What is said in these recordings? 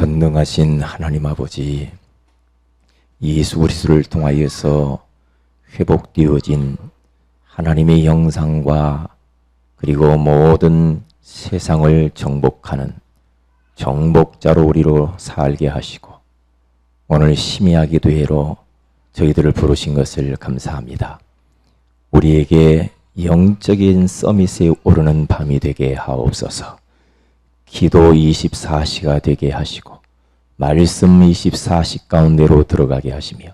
전능하신 하나님 아버지, 예수 그리스도를 통하여서 회복되어진 하나님의 형상과 그리고 모든 세상을 정복하는 정복자로 우리로 살게 하시고 오늘 심야 기도회로 저희들을 부르신 것을 감사합니다. 우리에게 영적인 서밋에 오르는 밤이 되게 하옵소서. 기도 24시가 되게 하시고 말씀 24시 가운데로 들어가게 하시며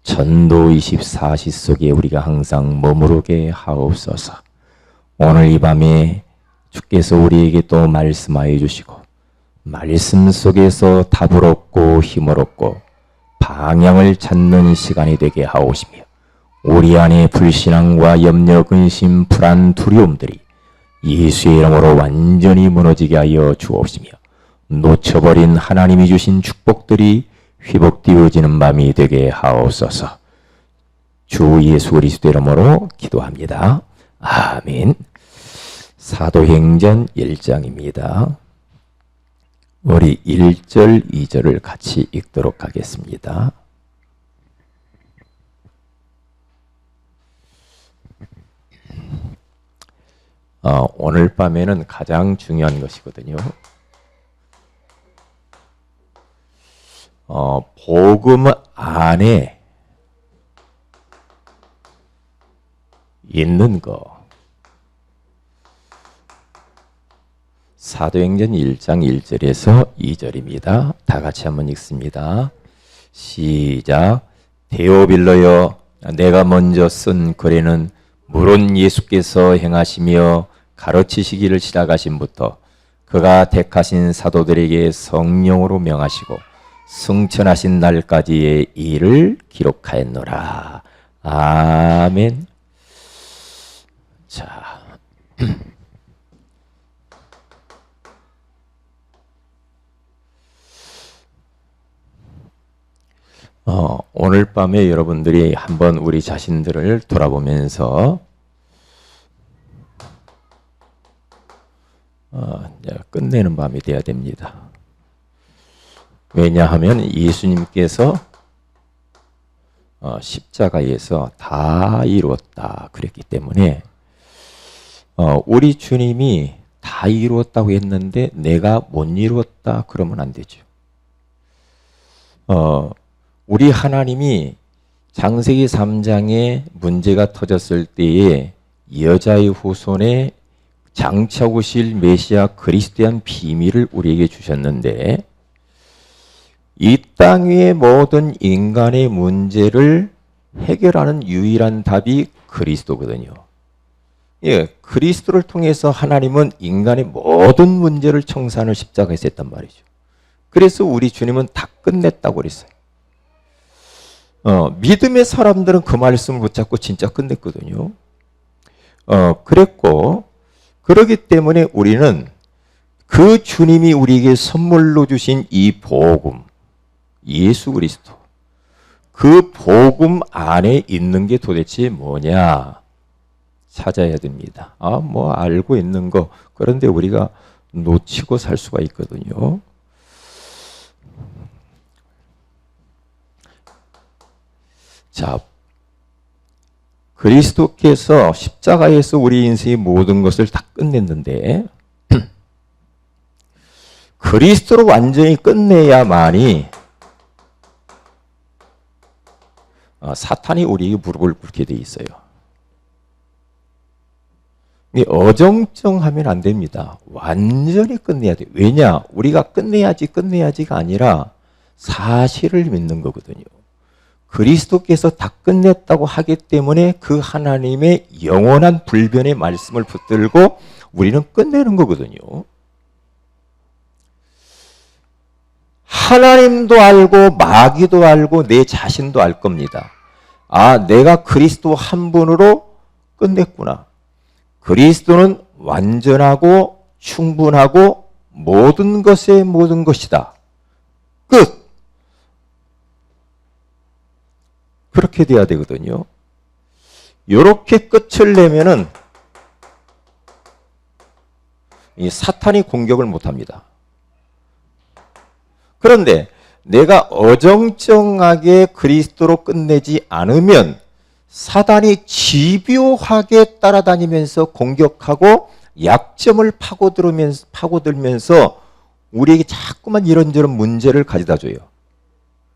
전도 24시 속에 우리가 항상 머무르게 하옵소서. 오늘 이 밤에 주께서 우리에게 또 말씀하여 주시고 말씀 속에서 답을 얻고 힘을 얻고 방향을 찾는 시간이 되게 하옵시며 우리 안에 불신앙과 염려, 근심, 불안, 두려움들이 예수의 이름으로 완전히 무너지게 하여 주옵시며 놓쳐버린 하나님이 주신 축복들이 회복되어지는 밤이 되게 하옵소서. 주 예수 그리스도 이름으로 기도합니다. 아멘. 사도행전 1장입니다. 우리 1절, 2절을 같이 읽도록 하겠습니다. 오늘 밤에는 가장 중요한 것이거든요. 복음 안에 있는 거. 사도행전 1장 1절에서 2절입니다. 다 같이 한번 읽습니다. 시작. 데오빌로여, 내가 먼저 쓴 글에는 물론 예수께서 행하시며 가르치시기를 시작하신부터 그가 택하신 사도들에게 성령으로 명하시고 승천하신 날까지의 일을 기록하였노라. 아멘. 자, 오늘 밤에 여러분들이 한번 우리 자신들을 돌아보면서 끝내는 밤이 되어야 됩니다. 왜냐하면 예수님께서 십자가에서 다 이루었다 그랬기 때문에 우리 주님이 다 이루었다고 했는데 내가 못 이루었다 그러면 안 되죠. 우리 하나님이 창세기 3장에 문제가 터졌을 때에 여자의 후손에 장차 오실 메시아 그리스도에 대한 비밀을 우리에게 주셨는데 이 땅 위의 모든 인간의 문제를 해결하는 유일한 답이 그리스도거든요. 예, 그리스도를 통해서 하나님은 인간의 모든 문제를 청산을 십자가에서 했단 말이죠. 그래서 우리 주님은 다 끝냈다고 그랬어요. 믿음의 사람들은 그 말씀을 붙잡고 진짜 끝냈거든요. 그랬고, 그렇기 때문에 우리는 그 주님이 우리에게 선물로 주신 이 복음, 예수 그리스도, 그 복음 안에 있는 게 도대체 뭐냐 찾아야 됩니다. 뭐 알고 있는 거, 그런데 우리가 놓치고 살 수가 있거든요. 자, 그리스도께서 십자가에서 우리 인생의 모든 것을 다 끝냈는데 그리스도로 완전히 끝내야만이 사탄이 우리에게 무릎을 꿇게 돼 있어요. 어정쩡하면 안 됩니다. 완전히 끝내야 돼요. 왜냐? 우리가 끝내야지가 아니라 사실을 믿는 거거든요. 그리스도께서 다 끝냈다고 하기 때문에 그 하나님의 영원한 불변의 말씀을 붙들고 우리는 끝내는 거거든요. 하나님도 알고 마귀도 알고 내 자신도 알 겁니다. 내가 그리스도 한 분으로 끝냈구나. 그리스도는 완전하고 충분하고 모든 것의 모든 것이다. 끝. 그렇게 돼야 되거든요. 이렇게 끝을 내면은 이 사탄이 공격을 못 합니다. 그런데 내가 어정쩡하게 그리스도로 끝내지 않으면 사단이 집요하게 따라다니면서 공격하고 약점을 파고들면서 우리에게 자꾸만 이런저런 문제를 가져다 줘요.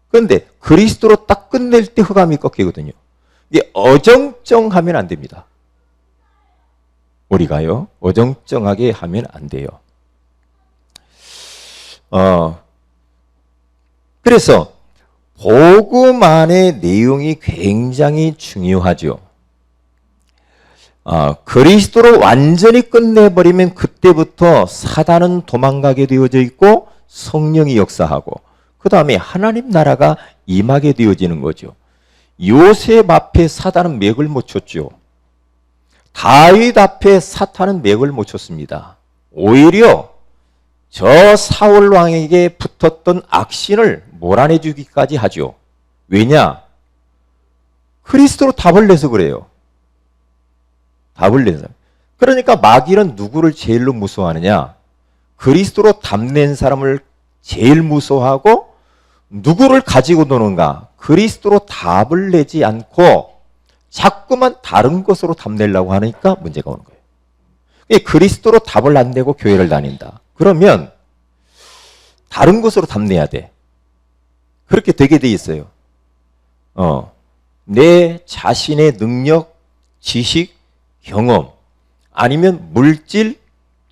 그런데 그리스도로 딱 끝낼 때 흑암이 꺾이거든요. 이게 어정쩡하면 안 됩니다. 우리가요, 어정쩡하게 하면 안 돼요. 그래서 복음 안의 내용이 굉장히 중요하죠. 그리스도로 완전히 끝내버리면 그때부터 사단은 도망가게 되어져 있고 성령이 역사하고 그 다음에 하나님 나라가 임하게 되어지는 거죠. 요셉 앞에 사단은 맥을 못 쳤죠. 다윗 앞에 사탄은 맥을 못 쳤습니다. 오히려 저 사울 왕에게 붙었던 악신을 몰아내주기까지 하죠. 왜냐? 그리스도로 답을 내서 그래요. 답을 내서. 그러니까 마귀는 누구를 제일로 무서워하느냐? 그리스도로 답낸 사람을 제일 무서워하고 누구를 가지고 노는가? 그리스도로 답을 내지 않고 자꾸만 다른 것으로 답내려고 하니까 문제가 오는 거예요. 그리스도로 답을 안 내고 교회를 다닌다. 그러면 다른 것으로 답내야 돼. 그렇게 되게 돼 있어요. 내 자신의 능력, 지식, 경험, 아니면 물질,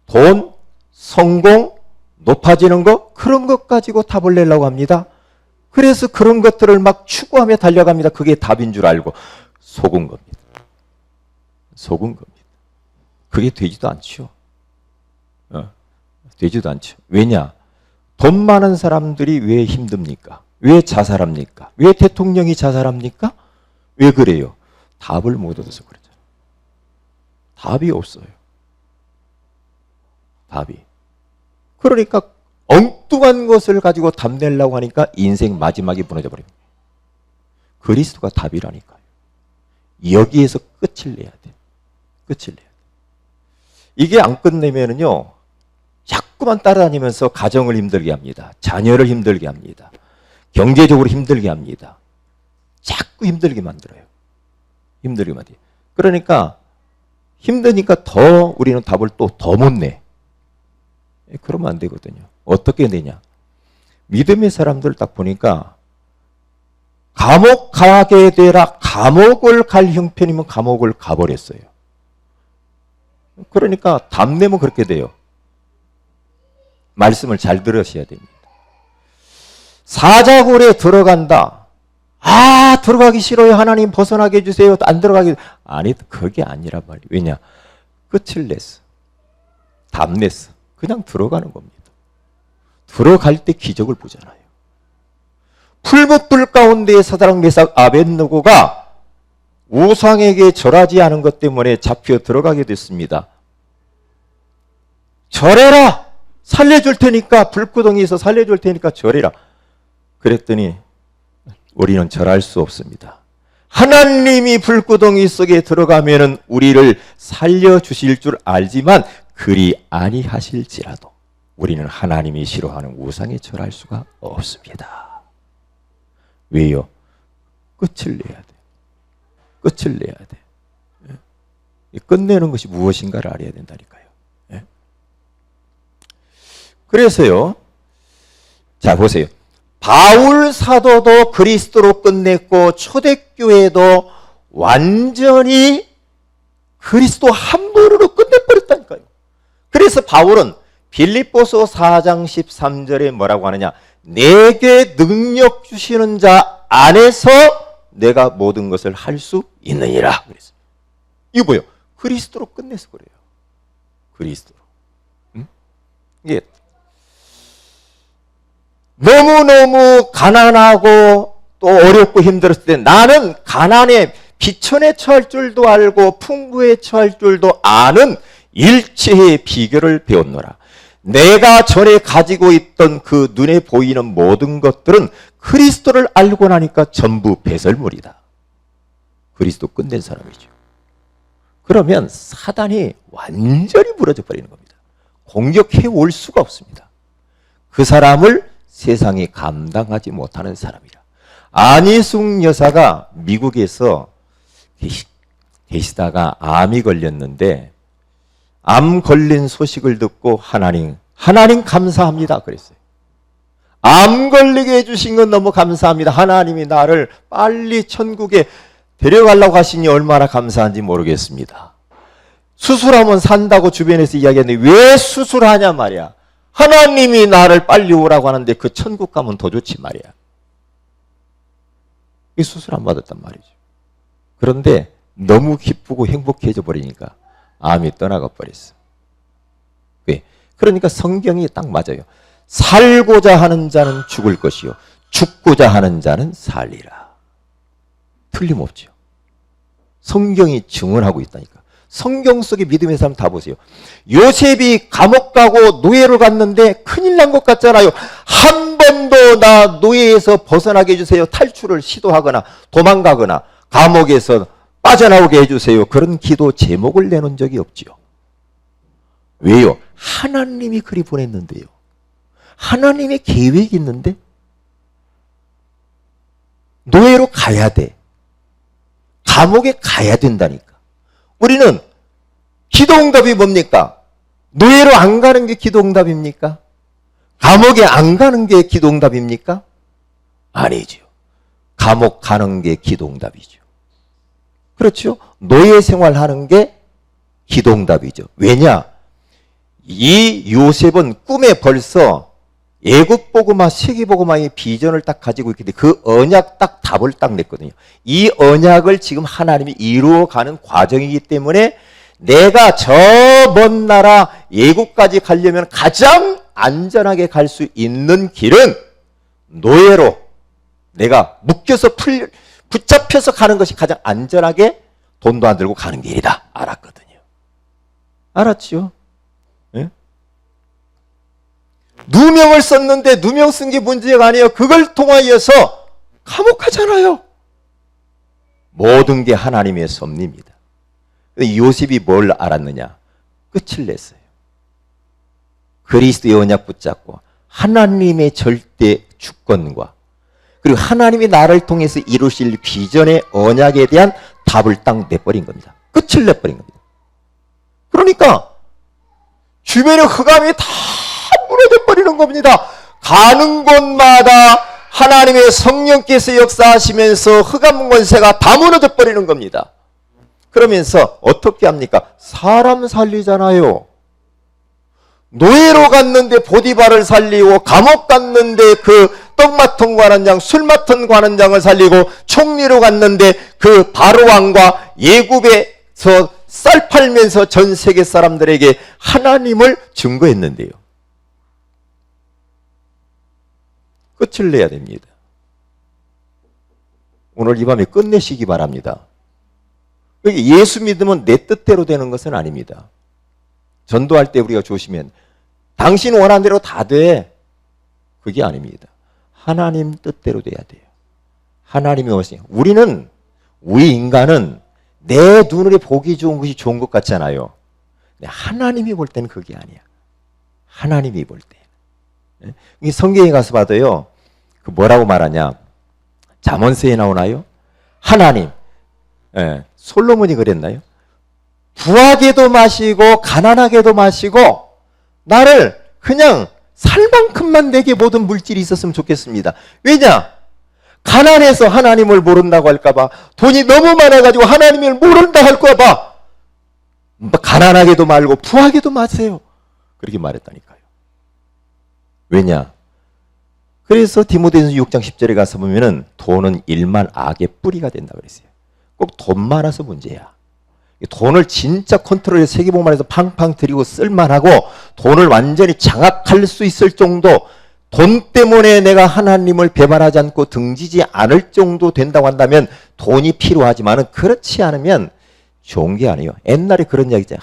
돈, 성공, 높아지는 것, 그런 것 가지고 답을 내려고 합니다. 그래서 그런 것들을 막 추구하며 달려갑니다. 그게 답인 줄 알고 속은 겁니다. 속은 겁니다. 그게 되지도 않죠. 되지도 않죠. 왜냐? 돈 많은 사람들이 왜 힘듭니까? 왜 자살합니까? 왜 대통령이 자살합니까? 왜 그래요? 답을 못 얻어서 그러죠. 답이 없어요. 답이. 그러니까 엉뚱한 것을 가지고 답 내려고 하니까 인생 마지막에 무너져 버립니다. 그리스도가 답이라니까요. 여기에서 끝을 내야 돼. 끝을 내야 돼. 이게 안 끝내면은요, 자꾸만 따라다니면서 가정을 힘들게 합니다. 자녀를 힘들게 합니다. 경제적으로 힘들게 합니다. 자꾸 힘들게 만들어요. 힘들게 만들어요. 그러니까 힘드니까 더 우리는 답을 또 더 못 내. 그러면 안 되거든요. 어떻게 되냐? 믿음의 사람들 딱 보니까 감옥 가게 되라. 감옥을 갈 형편이면 감옥을 가버렸어요. 그러니까 답 내면 그렇게 돼요. 말씀을 잘 들으셔야 됩니다. 사자굴에 들어간다. 들어가기 싫어요. 하나님 벗어나게 해주세요. 안 들어가게. 아니, 그게 아니란 말이에요. 왜냐? 끝을 냈어. 답 냈어. 그냥 들어가는 겁니다. 들어갈 때 기적을 보잖아요. 풀무불 가운데 사드락 메삭 아벳느고가 우상에게 절하지 않은 것 때문에 잡혀 들어가게 됐습니다. 절해라! 살려줄 테니까, 불구덩이에서 살려줄 테니까 절해라. 그랬더니 우리는 절할 수 없습니다. 하나님이 불구덩이 속에 들어가면은 우리를 살려주실 줄 알지만 그리 아니하실지라도 우리는 하나님이 싫어하는 우상에 절할 수가 없습니다. 왜요? 끝을 내야 돼. 끝을 내야 돼. 끝내는 것이 무엇인가를 알아야 된다니까요. 그래서요, 자 보세요. 바울 사도도 그리스도로 끝냈고 초대교회도 완전히 그리스도 한 분으로 끝내버렸다니까요. 그래서 바울은 빌립보서 4장 13절에 뭐라고 하느냐? 내게 능력 주시는 자 안에서 내가 모든 것을 할 수 있느니라 그랬어요. 이거 뭐예요? 그리스도로 끝내서 그래요. 그리스도로. 이게 너무너무 가난하고 또 어렵고 힘들었을 때 나는 가난에 비천에 처할 줄도 알고 풍부에 처할 줄도 아는 일체의 비결을 배웠노라. 내가 전에 가지고 있던 그 눈에 보이는 모든 것들은 그리스도를 알고 나니까 전부 배설물이다. 그리스도 끝낸 사람이죠. 그러면 사단이 완전히 무너져 버리는 겁니다. 공격해 올 수가 없습니다. 그 사람을 세상이 감당하지 못하는 사람이라. 안희숙 여사가 미국에서 계시다가 암이 걸렸는데 암 걸린 소식을 듣고 하나님 감사합니다 그랬어요. 암 걸리게 해주신 건 너무 감사합니다. 하나님이 나를 빨리 천국에 데려가려고 하시니 얼마나 감사한지 모르겠습니다. 수술하면 산다고 주변에서 이야기했는데 왜 수술하냐 말이야. 하나님이 나를 빨리 오라고 하는데 그 천국 가면 더 좋지 말이야. 이 수술 안 받았단 말이죠. 그런데 너무 기쁘고 행복해져 버리니까 암이 떠나가 버렸어. 왜? 그러니까 성경이 딱 맞아요. 살고자 하는 자는 죽을 것이요 죽고자 하는 자는 살리라. 틀림없죠. 성경이 증언하고 있다니까. 성경 속의 믿음의 사람 다 보세요. 요셉이 감옥 가고 노예로 갔는데 큰일 난 것 같잖아요. 한 번도 나 노예에서 벗어나게 해주세요. 탈출을 시도하거나 도망가거나 감옥에서 빠져나오게 해주세요. 그런 기도 제목을 내놓은 적이 없지요. 왜요? 하나님이 그리 보냈는데요. 하나님의 계획이 있는데 노예로 가야 돼. 감옥에 가야 된다니까. 우리는 기도응답이 뭡니까? 노예로 안 가는 게 기도응답입니까? 감옥에 안 가는 게 기도응답입니까? 아니죠. 감옥 가는 게 기도응답이죠. 그렇죠? 노예 생활하는 게 기도응답이죠. 왜냐? 이 요셉은 꿈에 벌써 애국복음화, 세계복음화의 비전을 딱 가지고 있기 때문에 그 언약 딱 답을 딱 냈거든요. 이 언약을 지금 하나님이 이루어가는 과정이기 때문에 내가 저 먼 나라 애국까지 가려면 가장 안전하게 갈 수 있는 길은 노예로 내가 묶여서 붙잡혀서 가는 것이 가장 안전하게 돈도 안 들고 가는 길이다. 알았거든요. 알았죠? 예? 누명을 썼는데 누명 쓴 게 문제가 아니에요. 그걸 통하여서 감옥 가잖아요. 모든 게 하나님의 섭리입니다. 요셉이 뭘 알았느냐? 끝을 냈어요. 그리스도의 언약 붙잡고 하나님의 절대 주권과 그리고 하나님이 나를 통해서 이루실 비전의 언약에 대한 답을 딱 내버린 겁니다. 끝을 내버린 겁니다. 그러니까 주변의 흑암이 다 무너져 버리는 겁니다. 가는 곳마다 하나님의 성령께서 역사하시면서 흑암 권세가 다 무너져 버리는 겁니다. 그러면서 어떻게 합니까? 사람 살리잖아요. 노예로 갔는데 보디발을 살리고 감옥 갔는데 그 떡 맡은 관원장, 술 맡은 관원장을 살리고 총리로 갔는데 그 바로왕과 예굽에서 쌀 팔면서 전 세계 사람들에게 하나님을 증거했는데요. 끝을 내야 됩니다. 오늘 이 밤에 끝내시기 바랍니다. 예수 믿으면 내 뜻대로 되는 것은 아닙니다. 전도할 때 우리가 조심해야 당신 원하는 대로 다 돼. 그게 아닙니다. 하나님 뜻대로 돼야 돼요. 하나님이 오시니 우리 인간은 내 눈으로 보기 좋은 것이 좋은 것 같잖아요. 하나님이 볼 때는 그게 아니야. 하나님이 볼 때. 성경에 가서 봐도요. 그 뭐라고 말하냐? 잠언서에 나오나요? 하나님. 솔로몬이 그랬나요? 부하게도 마시고 가난하게도 마시고 나를 그냥 살 만큼만 내게 모든 물질이 있었으면 좋겠습니다. 왜냐? 가난해서 하나님을 모른다고 할까봐, 돈이 너무 많아가지고 하나님을 모른다 할까봐 가난하게도 말고 부하게도 마세요. 그렇게 말했다니까요. 왜냐? 그래서 디모데전서 6장 10절에 가서 보면은 돈은 일만 악의 뿌리가 된다 그랬어요. 꼭 돈 많아서 문제야. 돈을 진짜 컨트롤해서 세계복음화해서 팡팡 들이고 쓸만하고 돈을 완전히 장악할 수 있을 정도, 돈 때문에 내가 하나님을 배반하지 않고 등지지 않을 정도 된다고 한다면 돈이 필요하지만은 그렇지 않으면 좋은 게 아니에요. 옛날에 그런 이야기 있잖아요.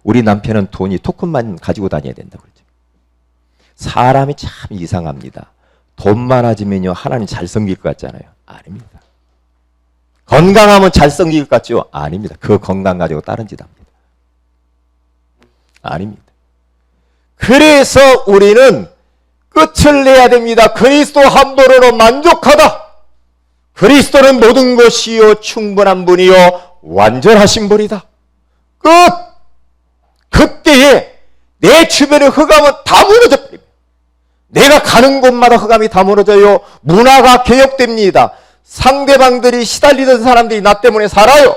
우리 남편은 돈이 토큰만 가지고 다녀야 된다고 그랬죠. 사람이 참 이상합니다. 돈 많아지면요 하나님 잘 섬길 것 같잖아요. 아닙니다. 건강하면 잘 섬길 것 같죠? 아닙니다. 그 건강 가지고 다른 짓 합니다. 아닙니다. 그래서 우리는 끝을 내야 됩니다. 그리스도 한 분으로 만족하다. 그리스도는 모든 것이요 충분한 분이요 완전하신 분이다. 끝! 그때에 내 주변의 흑암은 다 무너져 버립니다. 내가 가는 곳마다 흑암이 다 무너져요. 문화가 개혁됩니다. 상대방들이 시달리던 사람들이 나 때문에 살아요.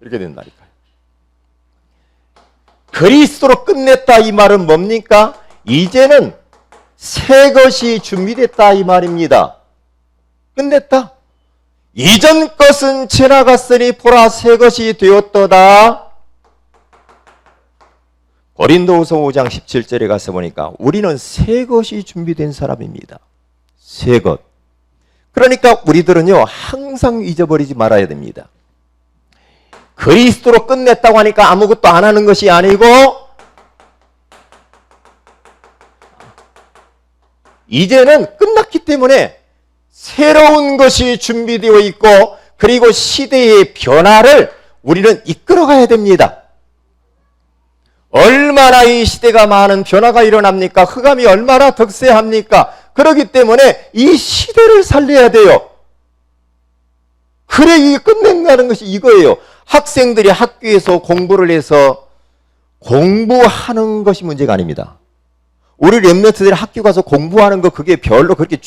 이렇게 된다니까요. 그리스도로 끝냈다 이 말은 뭡니까? 이제는 새 것이 준비됐다 이 말입니다. 끝냈다. 이전 것은 지나갔으니 보라 새 것이 되었도다. 고린도후서 5장 17절에 가서 보니까 우리는 새 것이 준비된 사람입니다. 새 것. 그러니까 우리들은요 항상 잊어버리지 말아야 됩니다. 그리스도로 끝냈다고 하니까 아무것도 안 하는 것이 아니고 이제는 끝났기 때문에 새로운 것이 준비되어 있고 그리고 시대의 변화를 우리는 이끌어가야 됩니다. 얼마나 이 시대가 많은 변화가 일어납니까? 흑암이 얼마나 득세합니까? 그렇기 때문에 이 시대를 살려야 돼요. 그래 이게 끝낸다는 것이 이거예요. 학생들이 학교에서 공부를 해서 공부하는 것이 문제가 아닙니다. 우리 렘넌트들이 학교 가서 공부하는 거 그게 별로 그렇게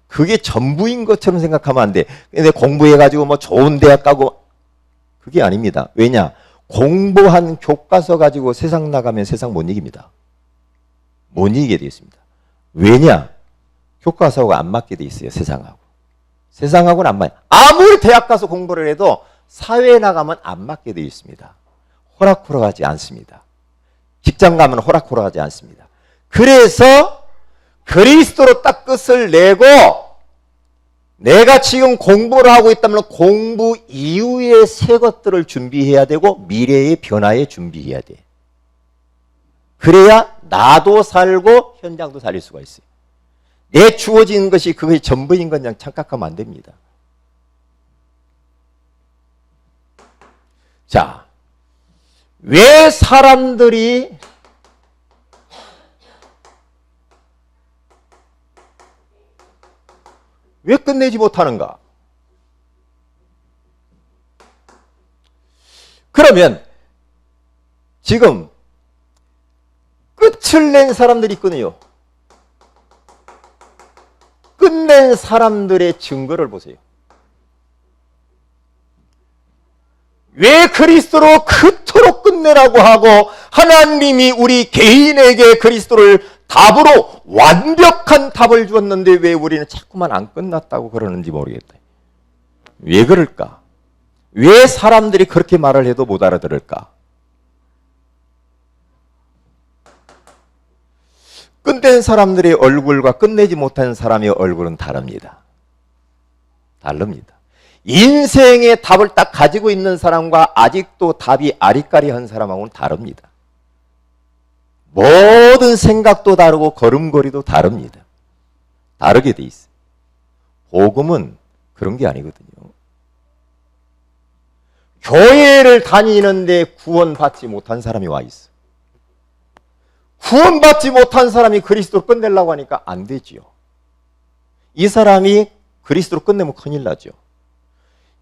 그게 전부인 것처럼 생각하면 안 돼. 근데 공부해가지고 뭐 좋은 대학 가고 그게 아닙니다. 왜냐? 공부한 교과서 가지고 세상 나가면 세상 못 이깁니다. 못 이기게 되어 있습니다. 왜냐? 교과서하고 안 맞게 되어 있어요. 세상하고. 세상하고는 안 맞아요. 아무리 대학 가서 공부를 해도 사회에 나가면 안 맞게 되어 있습니다. 호락호락하지 않습니다. 직장 가면 호락호락하지 않습니다. 그래서 그리스도로 딱 끝을 내고 내가 지금 공부를 하고 있다면 공부 이후에 새 것들을 준비해야 되고 미래의 변화에 준비해야 돼. 그래야 나도 살고 현장도 살릴 수가 있어요. 내 주어진 것이 그것이 전부인 건 그냥 착각하면 안 됩니다. 자, 왜 사람들이 왜 끝내지 못하는가? 그러면 지금 끝을 낸 사람들이 있거든요. 끝낸 사람들의 증거를 보세요. 왜 그리스도로 그토록 끝내라고 하고 하나님이 우리 개인에게 그리스도를 답으로 완벽한 답을 주었는데 왜 우리는 자꾸만 안 끝났다고 그러는지 모르겠다. 왜 그럴까? 왜 사람들이 그렇게 말을 해도 못 알아들을까? 끝낸 사람들의 얼굴과 끝내지 못한 사람의 얼굴은 다릅니다. 다릅니다. 인생의 답을 딱 가지고 있는 사람과 아직도 답이 아리까리한 사람하고는 다릅니다. 모든 생각도 다르고 걸음걸이도 다릅니다. 다르게 돼 있어요. 복음은 그런 게 아니거든요. 교회를 다니는데 구원받지 못한 사람이 와 있어. 구원받지 못한 사람이 그리스도로 끝내려고 하니까 안 되지요. 이 사람이 그리스도로 끝내면 큰일 나죠.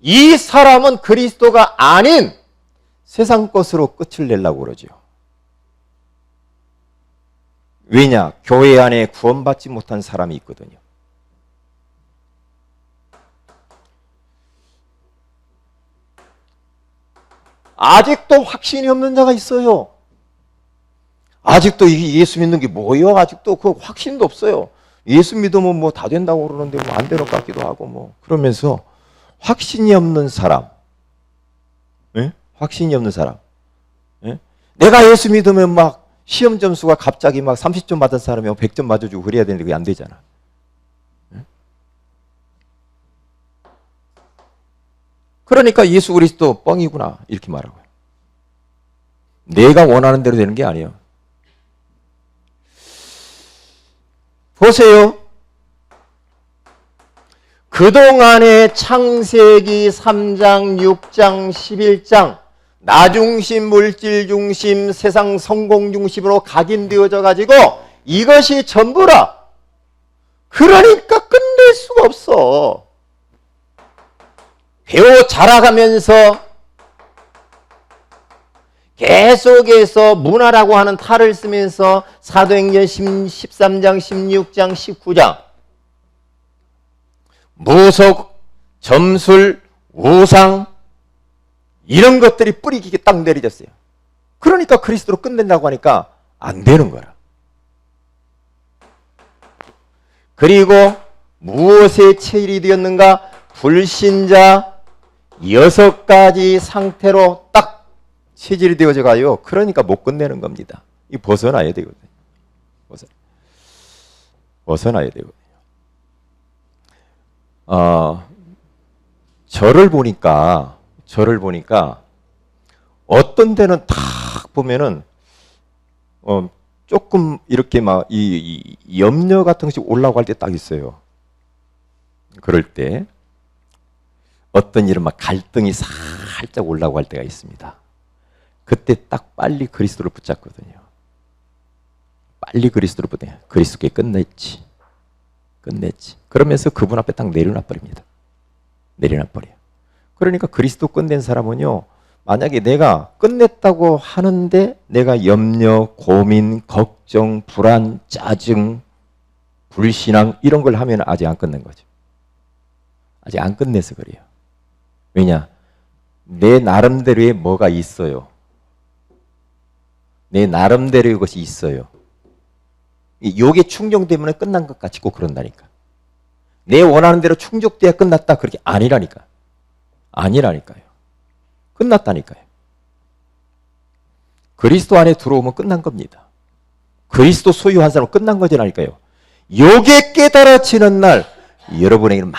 이 사람은 그리스도가 아닌 세상 것으로 끝을 내려고 그러죠. 왜냐? 교회 안에 구원받지 못한 사람이 있거든요. 아직도 확신이 없는 자가 있어요. 아직도 예수 믿는 게 뭐예요? 아직도 그 확신도 없어요. 예수 믿으면 뭐 다 된다고 그러는데 뭐 안 되는 것 같기도 하고 뭐 그러면서 확신이 없는 사람, 예? 확신이 없는 사람, 예? 내가 예수 믿으면 막 시험 점수가 갑자기 막 30점 받은 사람이 100점 맞아주고 그래야 되는데 그게 안 되잖아. 예? 그러니까 예수 그리스도 뻥이구나 이렇게 말하고요. 내가 원하는 대로 되는 게 아니에요. 보세요. 그동안의 창세기 3장, 6장, 11장 나 중심, 물질 중심, 세상 성공 중심으로 각인되어져 가지고 이것이 전부라. 그러니까 끝낼 수가 없어. 배워 자라가면서 계속해서 문화라고 하는 탈을 쓰면서 사도행전 13장, 16장, 19장 무속, 점술, 우상 이런 것들이 뿌리 깊게 딱 내려졌어요. 그러니까 그리스도로 끝낸다고 하니까 안 되는 거라. 그리고 무엇에 체질이 되었는가? 불신자 6가지 상태로 딱 체질이 되어져 가요. 그러니까 못 끝내는 겁니다. 이 벗어나야 되거든요. 벗어나야 되거든요. 저를 보니까 어떤 데는 딱 보면은 조금 이렇게 막 이 염려 같은 것이 올라오고 할 때 딱 있어요. 그럴 때 어떤 일은 막 갈등이 살짝 올라오고 할 때가 있습니다. 그때 딱 빨리 그리스도를 붙잡거든요. 빨리 그리스도를 붙잡아요. 그리스도께 끝냈지. 그러면서 그분 앞에 딱 내려놔 버립니다. 내려놔 버려요. 그러니까 그리스도 끝낸 사람은요, 만약에 내가 끝냈다고 하는데 내가 염려, 고민, 걱정, 불안, 짜증, 불신앙 이런 걸 하면 아직 안 끝낸 거죠. 아직 안 끝내서 그래요. 왜냐? 내 나름대로의 뭐가 있어요. 내 나름대로의 것이 있어요. 요게 충족되면 끝난 것 같이 꼭 그런다니까. 내 원하는 대로 충족돼야 끝났다. 그렇게 아니라니까요. 끝났다니까요. 그리스도 안에 들어오면 끝난 겁니다. 그리스도 소유한 사람은 끝난 거잖아요. 요게 깨달아지는 날 여러분에게는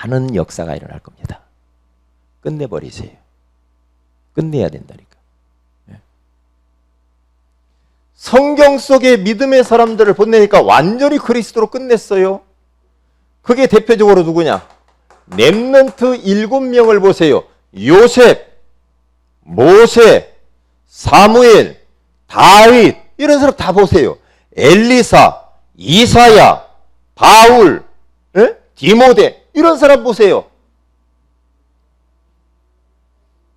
많은 역사가 일어날 겁니다. 끝내버리세요. 끝내야 된다니까. 성경 속의 믿음의 사람들을 보내니까 완전히 그리스도로 끝냈어요. 그게 대표적으로 누구냐? 렘넌트 7명을 보세요. 요셉, 모세, 사무엘, 다윗 이런 사람 다 보세요. 엘리사, 이사야, 바울, 디모데 이런 사람 보세요.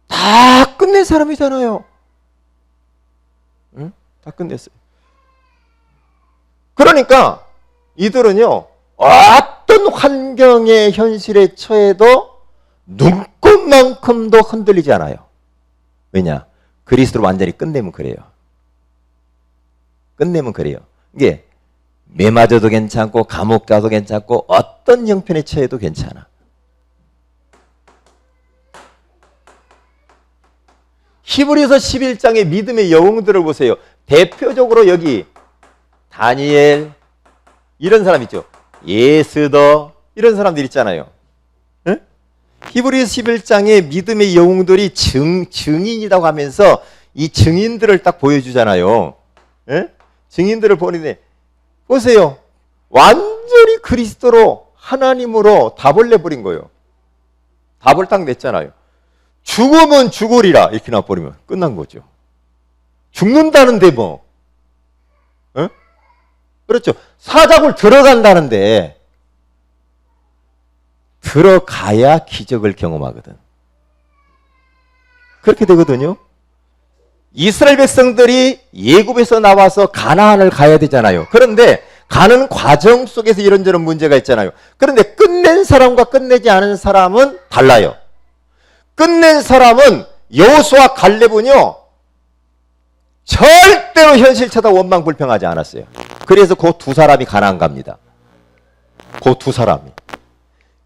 다 끝낸 사람이잖아요. 다 끝냈어요. 그러니까 이들은요, 어떤 환경의 현실에 처해도 눈꽃만큼도 흔들리지 않아요. 왜냐? 그리스도로 완전히 끝내면 그래요. 이게 매 맞아도 괜찮고 감옥 가도 괜찮고 어떤 형편에 처해도 괜찮아. 히브리서 11장의 믿음의 영웅들을 보세요. 대표적으로 여기 다니엘 이런 사람 있죠. 예스더 이런 사람들 있잖아요. 히브리서 11장의 믿음의 영웅들이 증인이라고 하면서 이 증인들을 딱 보여주잖아요. 증인들을 보는데 보세요. 완전히 그리스도로 하나님으로 답을 내버린 거예요. 답을 딱 냈잖아요. 죽으면 죽으리라 이렇게 나버리면 끝난 거죠. 죽는다는데 뭐 그렇죠. 사자굴 들어간다는데 들어가야 기적을 경험하거든. 그렇게 되거든요. 이스라엘 백성들이 예굽에서 나와서 가나안을 가야 되잖아요. 그런데 가는 과정 속에서 이런저런 문제가 있잖아요. 그런데 끝낸 사람과 끝내지 않은 사람은 달라요. 끝낸 사람은 여호수아 갈렙은요 절대로 현실처다 원망불평하지 않았어요. 그래서 그 두 사람이 가나안 갑니다. 그 두 사람이.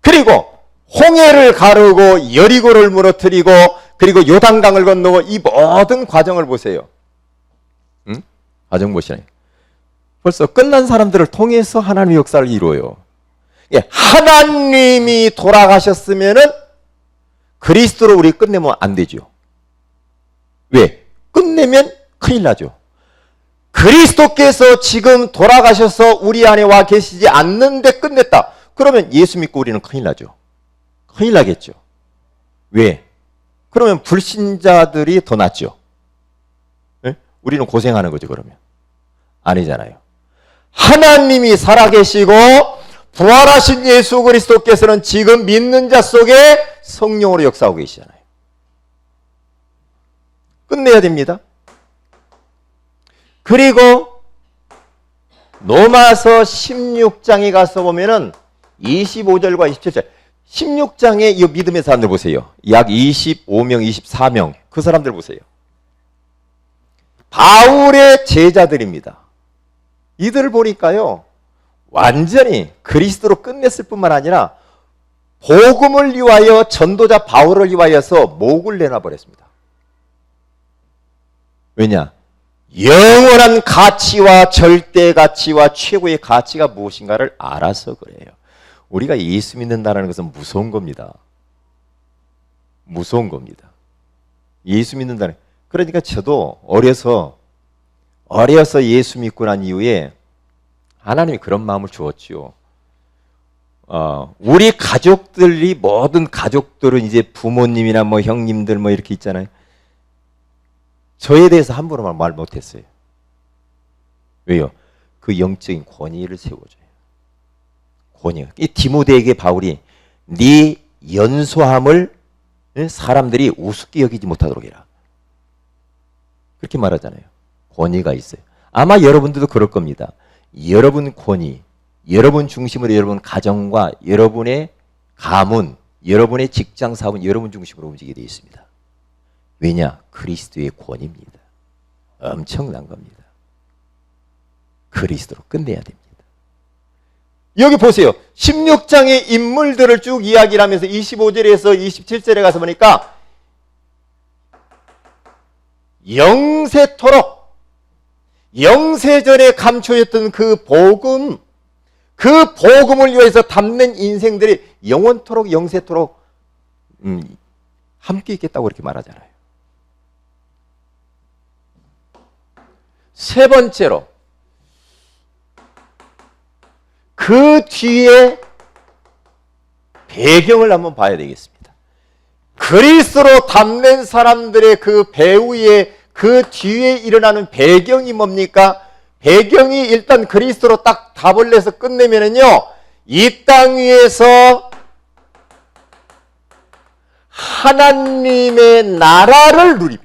그리고 홍해를 가르고 여리고를 무너뜨리고 그리고 요단강을 건너고 이 모든 과정을 보세요. 과정 보시나요? 벌써 끝난 사람들을 통해서 하나님의 역사를 이루어요. 하나님이 돌아가셨으면은 그리스도로 우리 끝내면 안 되죠. 왜? 끝내면 큰일 나죠. 그리스도께서 지금 돌아가셔서 우리 안에 와 계시지 않는데 끝냈다. 그러면 예수 믿고 우리는 큰일 나죠. 큰일 나겠죠. 왜? 그러면 불신자들이 더 낫죠. 네? 우리는 고생하는 거죠, 그러면. 아니잖아요. 하나님이 살아계시고 부활하신 예수 그리스도께서는 지금 믿는 자 속에 성령으로 역사하고 계시잖아요. 끝내야 됩니다. 그리고 로마서 16장에 가서 보면은 25절과 27절 16장에 이 믿음의 사람들 보세요. 약 25명, 24명 그 사람들 보세요. 바울의 제자들입니다. 이들을 보니까요 완전히 그리스도로 끝냈을 뿐만 아니라 복음을 위하여 전도자 바울을 위하여서 목을 내놔버렸습니다. 왜냐? 영원한 가치와 절대 가치와 최고의 가치가 무엇인가를 알아서 그래요. 우리가 예수 믿는다는 것은 무서운 겁니다. 무서운 겁니다. 예수 믿는다는. 그러니까 저도 어려서 예수 믿고 난 이후에 하나님이 그런 마음을 주었죠. 우리 가족들이 모든 가족들은 이제 부모님이나 뭐 형님들 뭐 이렇게 있잖아요. 저에 대해서 함부로 말 못했어요. 왜요? 그 영적인 권위를 세워줘요. 권위. 이 디모데에게 바울이 네 연소함을 사람들이 우습게 여기지 못하도록 해라. 그렇게 말하잖아요. 권위가 있어요. 아마 여러분들도 그럴 겁니다. 여러분 권위, 여러분 중심으로 여러분 가정과 여러분의 가문, 여러분의 직장 사업은 여러분 중심으로 움직이게 되어 있습니다. 왜냐? 그리스도의 권위입니다. 엄청난 겁니다. 그리스도로 끝내야 됩니다. 여기 보세요. 16장의 인물들을 쭉 이야기를 하면서 25절에서 27절에 가서 보니까 영세토록 영세전에 감춰있던 그 복음을 위해서 담는 인생들이 영원토록 영세토록 함께 있겠다고 이렇게 말하잖아요. 세 번째로 그 뒤에 배경을 한번 봐야 되겠습니다. 그리스도로 담는 사람들의 그 배후에 그 뒤에 일어나는 배경이 뭡니까? 배경이 일단 그리스도로 딱 답을 내서 끝내면은요, 이 땅 위에서 하나님의 나라를 누리며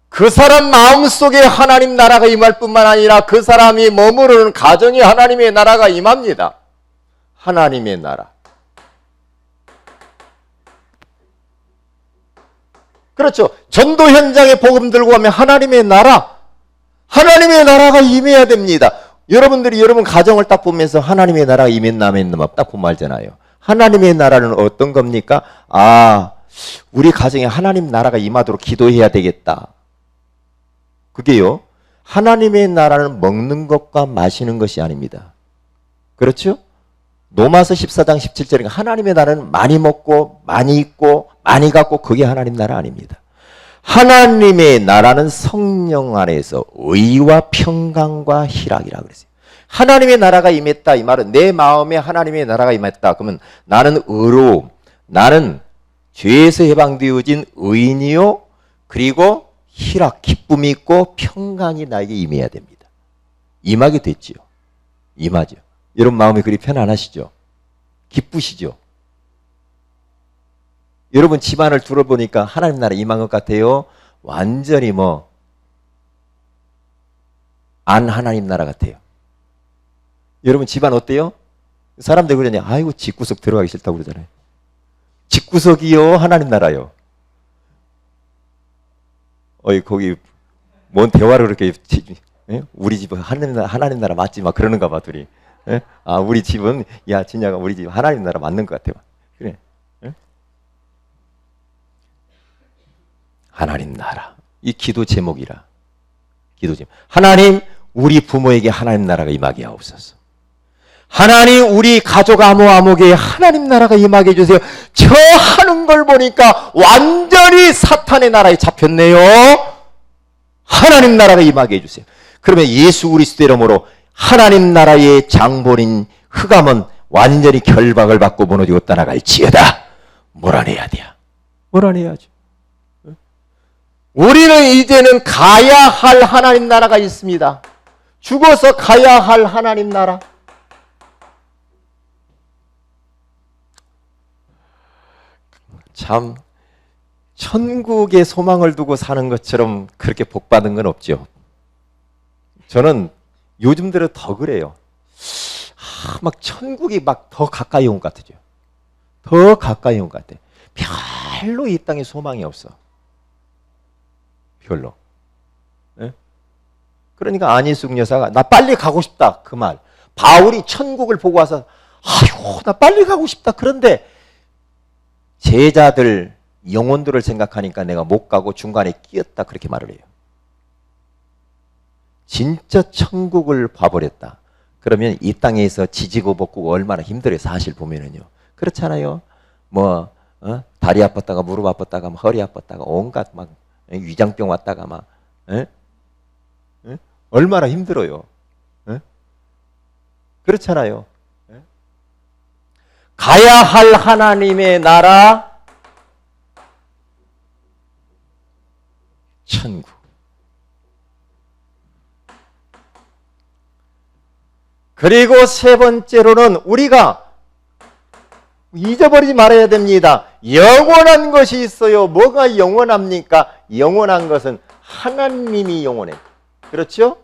그 사람 마음속에 하나님 나라가 임할 뿐만 아니라 그 사람이 머무르는 가정에 하나님의 나라가 임합니다. 하나님의 나라. 그렇죠. 전도 현장에 복음 들고 가면 하나님의 나라가 임해야 됩니다. 여러분들이 여러분 가정을 딱 보면서 하나님의 나라가 임했나 안 임했나 딱 보면 알잖아요. 하나님의 나라는 어떤 겁니까? 우리 가정에 하나님 나라가 임하도록 기도해야 되겠다. 그게요, 하나님의 나라는 먹는 것과 마시는 것이 아닙니다. 그렇죠? 로마서 14장 17절에 하나님의 나라는 많이 먹고 많이 입고 많이 갖고 그게 하나님 나라 아닙니다. 하나님의 나라는 성령 안에서 의와 평강과 희락이라고 그랬어요. 하나님의 나라가 임했다 이 말은 내 마음에 하나님의 나라가 임했다. 그러면 나는 의로움, 나는 죄에서 해방되어진 의인이요 그리고 희락, 기쁨이 있고 평강이 나에게 임해야 됩니다. 임하게 됐지요. 임하죠. 여러분 마음이 그리 편안하시죠? 기쁘시죠? 여러분 집안을 둘러보니까 하나님 나라 임한 것 같아요? 완전히 안 하나님 나라 같아요. 여러분 집안 어때요? 사람들 그러냐? 아이고 집구석 들어가기 싫다고 그러잖아요. 집구석이요? 하나님 나라요? 거기 뭔 대화를 그렇게 우리 집은 하나님 나라 맞지? 막 그러는가 봐 둘이. 우리 집은 야 진야가 우리 집 하나님 나라 맞는 것 같아. 그래. 하나님 나라. 이 기도 제목이라. 기도 제목. 하나님 우리 부모에게 하나님 나라가 임하게 하옵소서. 하나님 우리 가족 아무에게 하나님 나라가 임하게 해주세요. 저 하는 걸 보니까 완전히 사탄의 나라에 잡혔네요. 하나님 나라가 임하게 해주세요. 그러면 예수 그리스도 이름으로 하나님 나라의 장본인 흑암은 완전히 결박을 받고 무너지고 떠나갈지어다. 몰아내야 돼요. 몰아내야죠. 우리는 이제는 가야 할 하나님 나라가 있습니다. 죽어서 가야 할 하나님 나라. 참 천국에 소망을 두고 사는 것처럼 그렇게 복받은 건 없죠. 저는 요즘 들어 더 그래요. 막 천국이 막 더 가까이 온 것 같아요. 더 가까이 온 것 같아. 별로 이 땅에 소망이 없어. 별로. 네? 그러니까 안희숙 여사가 나 빨리 가고 싶다 그 말. 바울이 천국을 보고 와서 아유 나 빨리 가고 싶다. 그런데 제자들 영혼들을 생각하니까 내가 못 가고 중간에 끼었다 그렇게 말을 해요. 진짜 천국을 봐버렸다. 그러면 이 땅에서 지지고 볶고 얼마나 힘들어요. 사실 보면은요. 그렇잖아요. 뭐 다리 아팠다가 무릎 아팠다가 허리 아팠다가 온갖 막 위장병 왔다가 막 얼마나 힘들어요. 그렇잖아요. 가야 할 하나님의 나라 천국. 그리고 세 번째로는 우리가 잊어버리지 말아야 됩니다. 영원한 것이 있어요. 뭐가 영원합니까? 영원한 것은 하나님이 영원해. 그렇죠?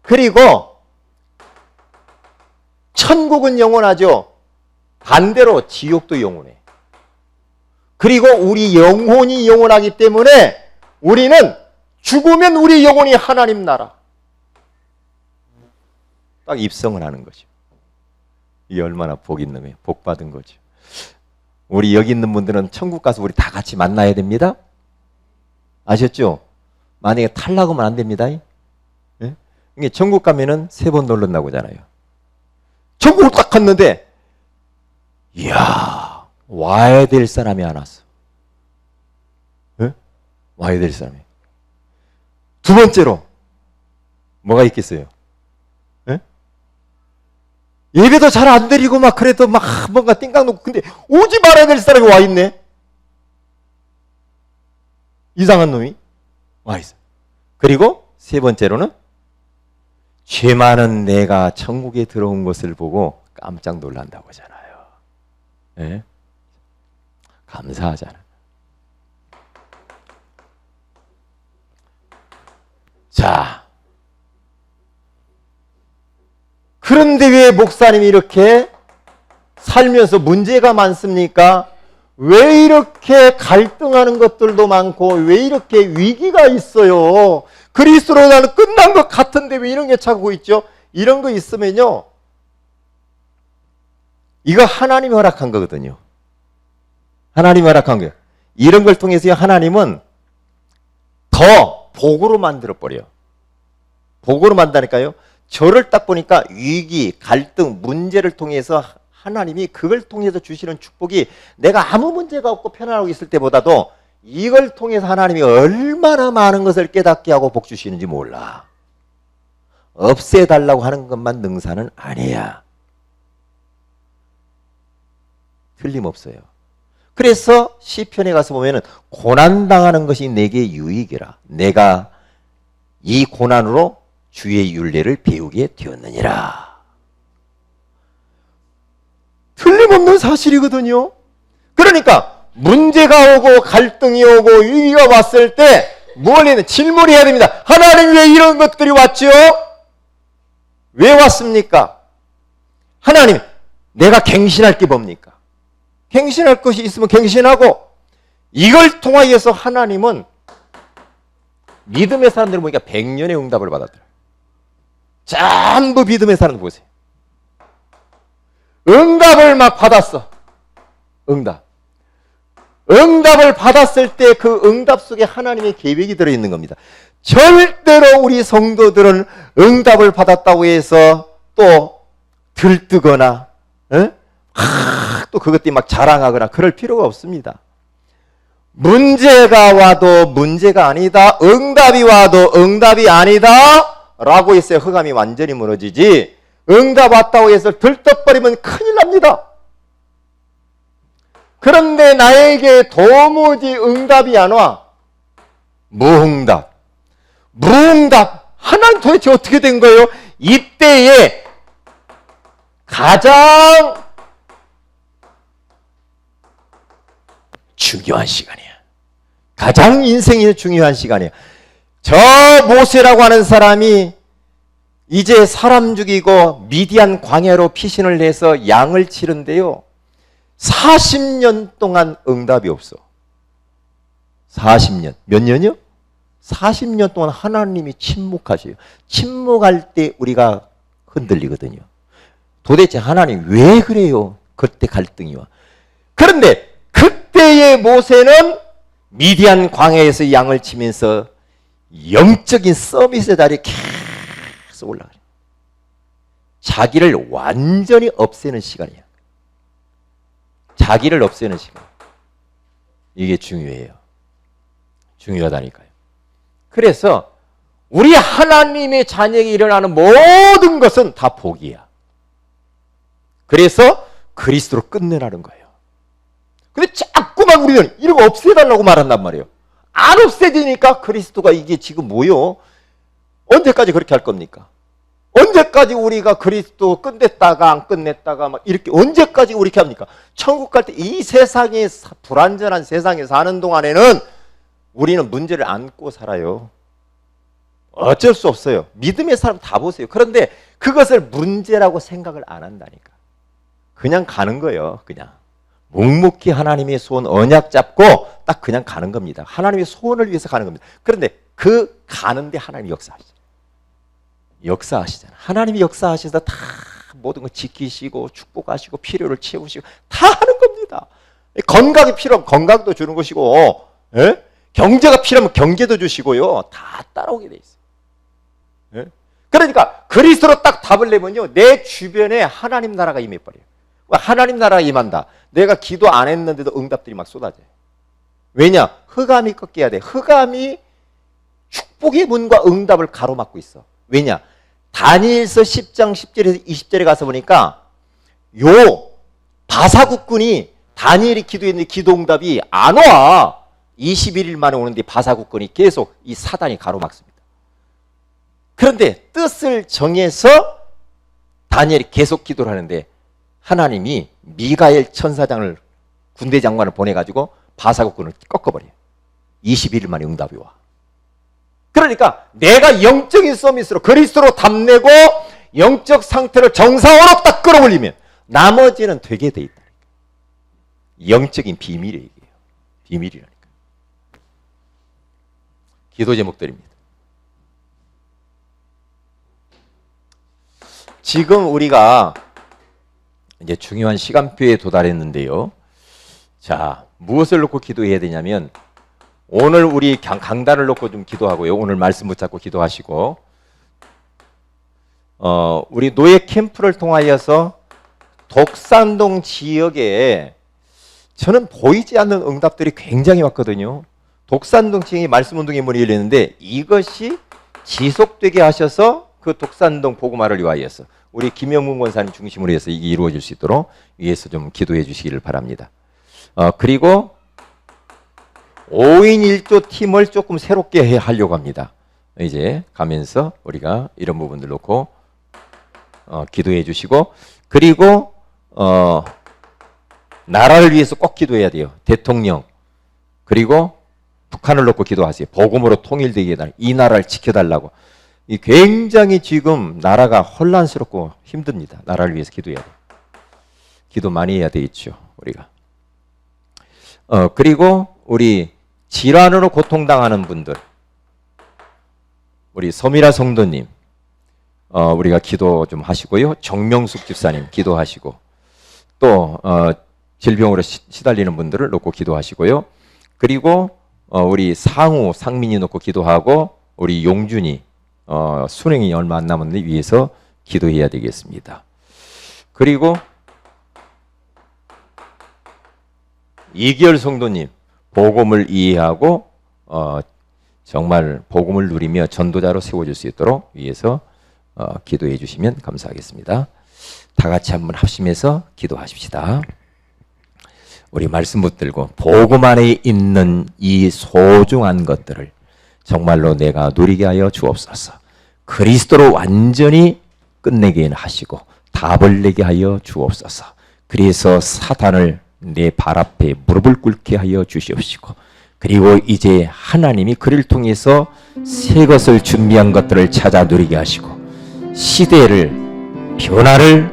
그리고 천국은 영원하죠. 반대로 지옥도 영원해. 그리고 우리 영혼이 영원하기 때문에 우리는 죽으면 우리 영혼이 하나님 나라. 딱 입성을 하는 거죠. 이게 얼마나 복 있는 거예요. 복 받은 거죠. 우리 여기 있는 분들은 천국 가서 우리 다 같이 만나야 됩니다. 아셨죠? 만약에 탈락하면 안 됩니다. 예? 이게 천국 가면은 3번 놀란다고 하잖아요. 천국을 딱 갔는데 이야 와야 될 사람이 안 왔어. 예? 와야 될 사람이. 두 번째로 뭐가 있겠어요? 예배도 잘 안 드리고 막 그래도 막 뭔가 띵강 놓고 근데 오지 말아야 될 사람이 와 있네. 이상한 놈이 와 있어. 그리고 세 번째로는 죄 많은 내가 천국에 들어온 것을 보고 깜짝 놀란다고 하잖아요. 네? 감사하잖아. 자. 그런데 왜 목사님이 이렇게 살면서 문제가 많습니까? 왜 이렇게 갈등하는 것들도 많고 왜 이렇게 위기가 있어요? 그리스도로 나는 끝난 것 같은데 왜 이런 게 찾고 있죠? 이런 거 있으면요. 이거 하나님이 허락한 거거든요. 하나님이 허락한 거예요. 이런 걸 통해서 하나님은 더 복으로 만들어버려요. 복으로 만드니까요. 저를 딱 보니까 위기, 갈등, 문제를 통해서 하나님이 그걸 통해서 주시는 축복이 내가 아무 문제가 없고 편안하고 있을 때보다도 이걸 통해서 하나님이 얼마나 많은 것을 깨닫게 하고 복 주시는지 몰라. 없애달라고 하는 것만 능사는 아니야. 틀림없어요. 그래서 시편에 가서 보면은 고난당하는 것이 내게 유익이라. 내가 이 고난으로 주의 율례를 배우게 되었느니라. 틀림없는 사실이거든요. 그러니까 문제가 오고 갈등이 오고 위기가 왔을 때 뭘 질문해야 됩니다. 하나님 왜 이런 것들이 왔죠? 왜 왔습니까? 하나님 내가 갱신할 게 뭡니까? 갱신할 것이 있으면 갱신하고 이걸 통하여서 하나님은 믿음의 사람들을 보니까 100년의 응답을 받았더라. 전부 믿음의 사람들 보세요. 응답을 막 받았어. 응답을 받았을 때 그 응답 속에 하나님의 계획이 들어있는 겁니다. 절대로 우리 성도들은 응답을 받았다고 해서 또 들뜨거나 또 그것 때문에 막 자랑하거나 그럴 필요가 없습니다. 문제가 와도 문제가 아니다. 응답이 와도 응답이 아니다. 라고 했어요. 흑암이 완전히 무너지지. 응답 왔다고 해서 들떠버리면 큰일 납니다. 그런데 나에게 도무지 응답이 안 와. 무응답. 하나님 도대체 어떻게 된 거예요? 이때에 가장 중요한 시간이야. 가장 인생에 중요한 시간이야. 저 모세라고 하는 사람이 이제 사람 죽이고 미디안 광야로 피신을 해서 양을 치는데요, 40년 동안 응답이 없어. 40년. 몇 년이요? 40년 동안 하나님이 침묵하셔요. 침묵할 때 우리가 흔들리거든요. 도대체 하나님 왜 그래요? 그때 갈등이 와. 그런데 그때의 모세는 미디안 광야에서 양을 치면서 영적인 서밋의 자리에 계속 올라가요. 자기를 완전히 없애는 시간이야. 자기를 없애는 시간. 이게 중요해요. 중요하다니까요. 그래서 우리 하나님의 자녀에게 일어나는 모든 것은 다 복이야. 그래서 그리스도로 끝내라는 거예요. 근데 자꾸만 우리는 이런 거 없애달라고 말한단 말이에요. 안 없애지니까 그리스도가 이게 지금 뭐요? 언제까지 그렇게 할 겁니까? 언제까지 우리가 그리스도 끝냈다가 안 끝냈다가 막 이렇게 언제까지 이렇게 합니까? 천국 갈 때 이 세상에, 불완전한 세상에 사는 동안에는 우리는 문제를 안고 살아요. 어쩔 수 없어요. 믿음의 사람 다 보세요. 그런데 그것을 문제라고 생각을 안 한다니까. 그냥 가는 거예요. 그냥 묵묵히 하나님의 소원 언약 잡고 딱 그냥 가는 겁니다. 하나님의 소원을 위해서 가는 겁니다. 그런데 그 가는데 하나님이 역사하시잖아요. 하나님이 역사하셔서 다 모든 걸 지키시고 축복하시고 필요를 채우시고 다 하는 겁니다. 건강이 필요하면 건강도 주는 것이고, 예? 경제가 필요하면 경제도 주시고요. 다 따라오게 돼 있어요. 예? 그러니까 그리스도로 딱 답을 내면요, 내 주변에 하나님 나라가 임해버려요. 하나님 나라가 임한다. 내가 기도 안 했는데도 응답들이 막 쏟아져요. 왜냐? 흑암이 꺾여야 돼. 흑암이 축복의 문과 응답을 가로막고 있어. 왜냐? 다니엘서 10장 10절에서 20절에 가서 보니까 요 바사국군이 다니엘이 기도했는데 기도 응답이 안 와. 21일 만에 오는데 바사국군이 계속 이 사단이 가로막습니다. 그런데 뜻을 정해서 다니엘이 계속 기도를 하는데 하나님이 미가엘 천사장을 군대 장관을 보내가지고 바사국군을 꺾어버려요. 21일 만에 응답이 와. 그러니까 내가 영적인 서밋으로 그리스도로 답내고 영적 상태를 정상으로 딱 끌어올리면 나머지는 되게 돼 있다. 영적인 비밀이에요. 비밀이라니까. 기도 제목들입니다. 지금 우리가 이제 중요한 시간표에 도달했는데요. 자, 무엇을 놓고 기도해야 되냐면 오늘 우리 강단을 놓고 좀 기도하고요. 오늘 말씀 붙잡고 기도하시고, 우리 노예 캠프를 통하여서 독산동 지역에 저는 보이지 않는 응답들이 굉장히 왔거든요. 독산동 지역에 말씀운동의 문이 열렸는데 이것이 지속되게 하셔서 그 독산동 복음화를 위하여서 우리 김영문 권사님 중심으로 해서 이게 이루어질 수 있도록 위해서 좀 기도해 주시기를 바랍니다. 그리고 5인 1조 팀을 조금 새롭게 하려고 합니다. 이제 가면서 우리가 이런 부분들 놓고 기도해 주시고, 그리고 나라를 위해서 꼭 기도해야 돼요. 대통령, 그리고 북한을 놓고 기도하세요. 복음으로 통일되게 해달라. 이 나라를 지켜달라고. 이 굉장히 지금 나라가 혼란스럽고 힘듭니다. 나라를 위해서 기도해야 돼요. 기도 많이 해야 되겠죠, 우리가. 그리고 우리 질환으로 고통당하는 분들, 우리 서미라 성도님, 우리가 기도 좀 하시고요. 정명숙 집사님 기도하시고, 또 질병으로 시달리는 분들을 놓고 기도하시고요. 그리고 우리 상민이 놓고 기도하고, 우리 용준이 수능이 얼마 안 남았는데 위해서 기도해야 되겠습니다. 그리고 이기열 성도님, 복음을 이해하고 정말 복음을 누리며 전도자로 세워질 수 있도록 위해서 기도해 주시면 감사하겠습니다. 다 같이 한번 합심해서 기도하십시다. 우리 말씀 붙들고 복음 안에 있는 이 소중한 것들을 정말로 내가 누리게 하여 주옵소서. 그리스도로 완전히 끝내게 하시고 답을 내게 하여 주옵소서. 그래서 사탄을 내 발 앞에 무릎을 꿇게 하여 주시옵시고, 그리고 이제 하나님이 그를 통해서 새 것을 준비한 것들을 찾아 누리게 하시고 시대를, 변화를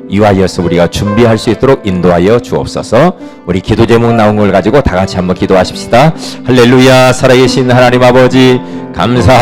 이와이어서 우리가 준비할 수 있도록 인도하여 주옵소서. 우리 기도 제목 나온 걸 가지고 다 같이 한번 기도하십시다. 할렐루야. 살아계신 하나님 아버지 감사